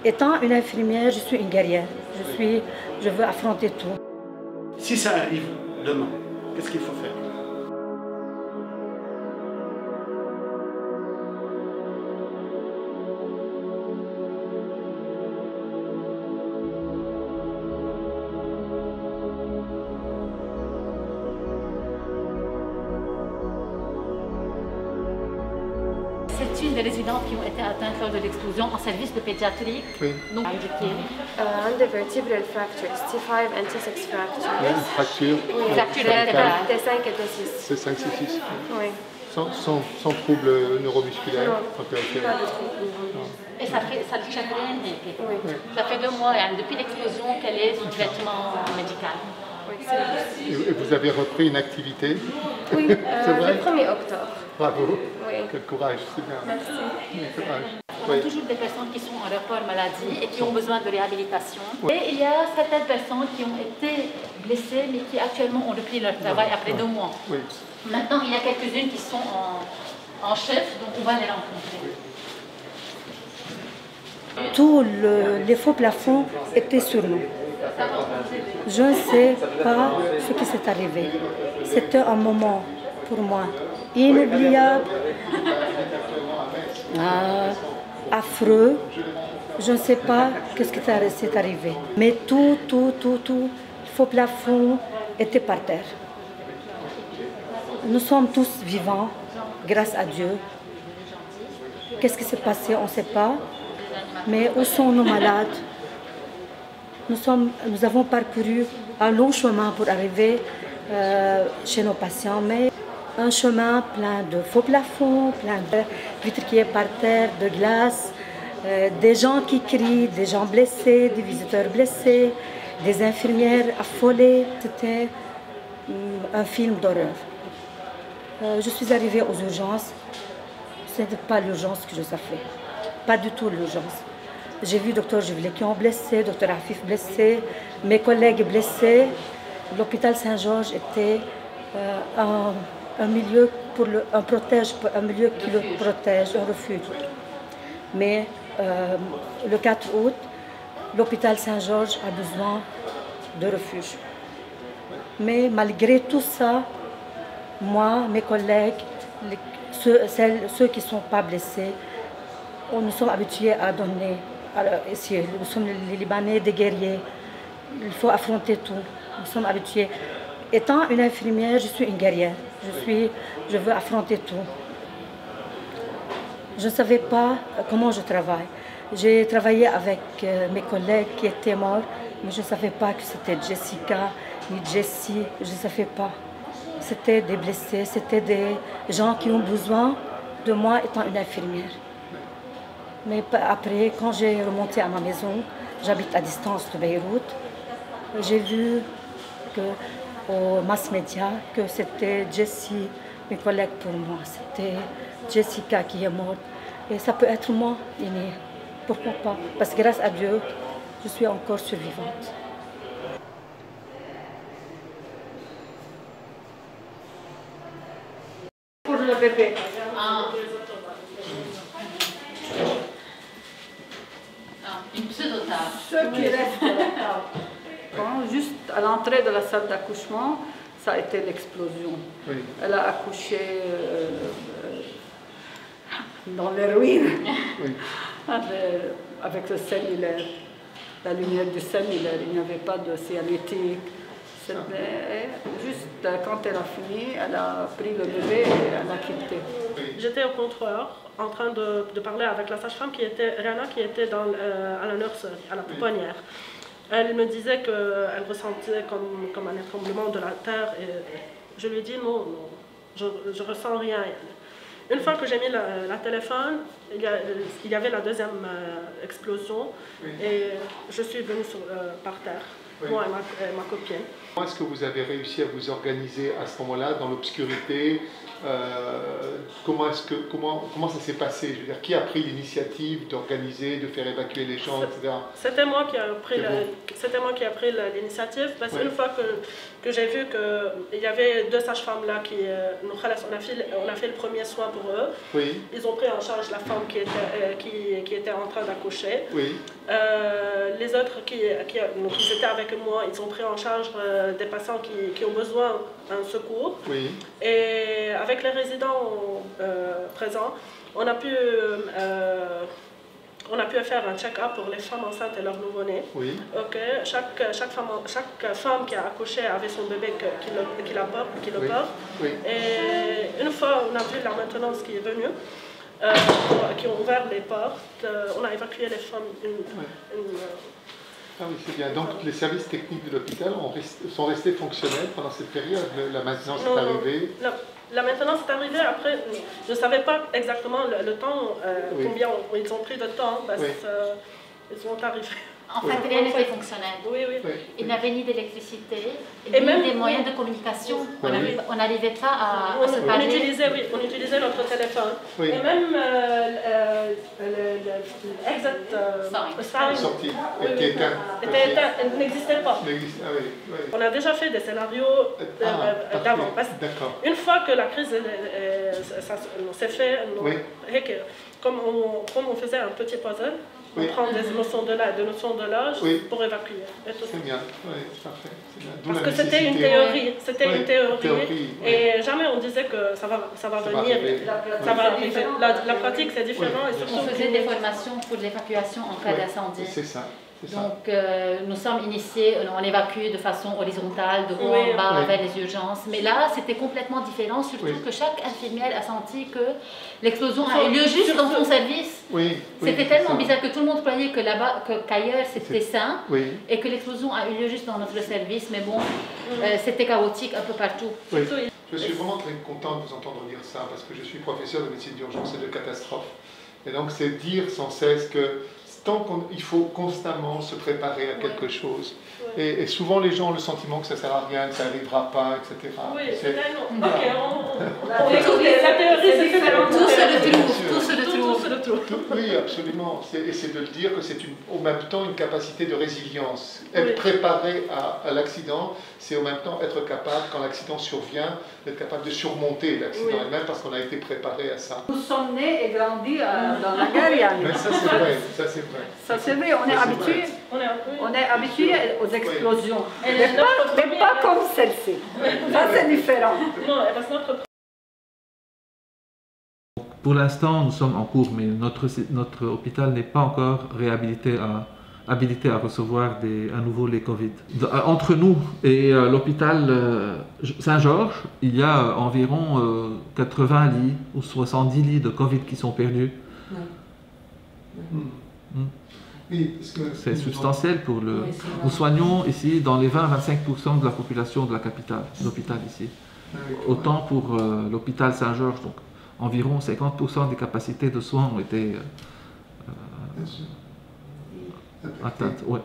Étant une infirmière, je suis une guerrière. Je veux affronter tout. Si ça arrive demain, qu'est-ce qu'il faut faire? C'est une des résidentes qui ont été atteintes lors de l'explosion en service de pédiatrie. Oui. Donc, indiqué. عنده vertebral fractures, T5 and T6 fractures. Une fracture. Oui. Fracture latérale. T5 et T6. C'est 5, c'est 6. Oui. Sans trouble neuromusculaire. Non, Ok. pas de trouble. Et ça le chagrine. Oui. Ça fait 2 mois, hein, depuis l'explosion, qu'elle est sous traitement médical. Oui, c'est Et vous avez repris une activité? oui, C'est vrai? le 1er octobre. Bravo. Oui. Quel courage, c'est bien. Merci. Quel courage. On a toujours des personnes qui sont en rapport maladie et qui ont besoin de réhabilitation. Et il y a certaines personnes qui ont été blessées mais qui actuellement ont repris leur travail après 2 mois. Oui. Maintenant, il y a quelques-unes qui sont en chef, donc on va les rencontrer. Tous les faux plafonds étaient sur nous. Je ne sais pas ce qui s'est arrivé. C'était un moment pour moi inoubliable, affreux. Je ne sais pas qu'est-ce qui s'est arrivé. Mais tout, le faux plafond était par terre. Nous sommes tous vivants, grâce à Dieu. Qu'est-ce qui s'est passé, on ne sait pas. Mais où sont nos malades? Nous avons parcouru un long chemin pour arriver chez nos patients, mais un chemin plein de faux plafonds, plein de vitres qui est par terre, de glace, des gens qui crient, des gens blessés, des visiteurs blessés, des infirmières affolées. C'était un film d'horreur. Je suis arrivée aux urgences. Ce n'était pas l'urgence que je savais, pas du tout l'urgence. J'ai vu Dr Jivlekian blessé, Dr Afif blessé, mes collègues blessés. L'hôpital Saint-Georges était un milieu un milieu qui le protège, un refuge. Mais le 4 août, l'hôpital Saint-Georges a besoin de refuge. Mais malgré tout ça, moi, mes collègues, ceux qui ne sont pas blessés, nous sommes habitués à donner. Ici, nous sommes les Libanais, des guerriers. Il faut affronter tout. Nous sommes habitués. Étant une infirmière, je suis une guerrière. Je veux affronter tout. Je ne savais pas comment je travaille. J'ai travaillé avec mes collègues qui étaient morts, mais je ne savais pas que c'était Jessica ni Jessie. Je ne savais pas. C'était des blessés, c'était des gens qui ont besoin de moi étant une infirmière. Mais après, quand j'ai remonté à ma maison, j'habite à distance de Beyrouth, j'ai vu aux mass médias que c'était Jessie, mes collègues pour moi. C'était Jessica qui est morte. Et ça peut être moi, Iné. Pourquoi pas? Parce que grâce à Dieu, je suis encore survivante. Pour le bébé. Une pseudo-table. Ceux qui restent à la table. Bon, juste à l'entrée de la salle d'accouchement, ça a été l'explosion. Oui. Elle a accouché dans les ruines, Oui. avec le cellulaire, la lumière du cellulaire. Il n'y avait pas de cianétique. Juste quand elle a fini, elle a pris le bébé et elle a quitté. J'étais au contrôleur en train de parler avec la sage-femme qui était Rana, qui était à la nurserie, à la pouponnière. Elle me disait qu'elle ressentait comme un tremblement de la terre et je lui ai dit non, je ressens rien. Une fois que j'ai mis la téléphone, il y avait la deuxième explosion et je suis venue par terre. Oui. moi et ma copine. Comment est-ce que vous avez réussi à vous organiser à ce moment-là, dans l'obscurité? Comment ça s'est passé? Je veux dire, qui a pris l'initiative d'organiser, de faire évacuer les gens, etc. C'était moi qui a pris l'initiative, parce Oui. qu'une fois que j'ai vu qu'il y avait 2 sages-femmes là on a fait le premier soin pour eux. Oui, Ils ont pris en charge la femme qui était en train d'accoucher. oui, Les autres qui étaient avec moi, ils ont pris en charge des patients qui ont besoin d'un secours. oui, Et avec les résidents présents, on a pu faire un check-up pour les femmes enceintes et leurs nouveau-nés. oui, Ok, chaque femme qui a accouché avait son bébé qui le Oui. porte. oui. Et une fois, on a vu la maintenance qui est venue, qui ont ouvert les portes, on a évacué les femmes. Ah oui, c'est bien. Donc les services techniques de l'hôpital sont restés fonctionnels pendant cette période. La maintenance est arrivée. La maintenance est arrivée après. Je ne savais pas exactement le temps, Oui. combien ils ont pris de temps, parce Oui. qu'ils sont arrivés. En fait, rien n'était fonctionnel. Oui, oui. Oui. Il n'avait ni d'électricité, Et ni même- des moyens de communication. Oui. On n'arrivait pas à se On parler. utilisait notre téléphone. Oui. Et même l'exit sign Sortie, oui, qui est éteint. était éteint, elle n'existait pas. Ah oui, oui. On a déjà fait des scénarios Ah, d'avant. parfait. D'accord. Une fois que la crise s'est faite, Oui. comme on faisait un petit puzzle, Oui. on prend des notions de là et des notions de là Oui. pour évacuer. Et tout. C'est bien. Oui, c'est parfait. C'est bien. D'où Parce la que c'était une nécessité. théorie, c'était Oui, une théorie, théorie, oui. et jamais on disait que ça va Ça va venir, arriver. ça va arriver. La pratique c'est différent Oui, et bien surtout On faisait des formations pour l'évacuation en cas Oui, d'incendie. C'est ça. C'est ça. Donc, nous sommes initiés, on évacue de façon horizontale, de haut Oui. en bas, Oui. vers les urgences. Mais là, c'était complètement différent, surtout Oui. que chaque infirmière a senti que l'explosion a eu lieu juste dans son service. Oui. oui, C'était c'est tellement ça. bizarre que tout le monde croyait que là-bas, qu'ailleurs c'était sain, Oui. et que l'explosion a eu lieu juste dans notre service. Mais bon, c'était chaotique un peu partout. Oui. Surtout, Je suis vraiment très content de vous entendre dire ça parce que je suis professeur de médecine d'urgence et de catastrophe. Et donc, c'est dire sans cesse que il faut constamment se préparer à quelque chose. Et souvent, les gens ont le sentiment que ça ne sert à rien, que ça n'arrivera pas, etc. oui, C'est- non. Ok, on écoute la théorie, c'est différent. Tout se retrouve, sûr. tout se retrouve. Tout se retrouve. Oui, absolument. Et c'est de le dire que c'est au même temps une capacité de résilience. Être Oui. préparé à l'accident, c'est en même temps être capable, quand l'accident survient, d'être capable de surmonter l'accident Oui. elle-même parce qu'on a été préparé à ça. Nous sommes nés et grandis dans la guerre, Yann. Mais ça, c'est vrai. Ça, c'est vrai. Ça c'est vrai, on est Ça, c'est habitué. vrai. On est habitué aux explosions. Et Mais notre pas première- comme celle-ci. Ça c'est différent. Non, parce que notre Pour l'instant, nous sommes en cours, mais notre hôpital n'est pas encore habilité à recevoir à nouveau les Covid. Entre nous et l'hôpital Saint-Georges, il y a environ 80 lits ou 70 lits de Covid qui sont perdus. Oui, parce que C'est substantiel pour le... Nous soignons ici dans les 20-25% de la population de la capitale, l'hôpital ici. Autant pour l'hôpital Saint-Georges, donc environ 50% des capacités de soins ont été atteintes. Ouais.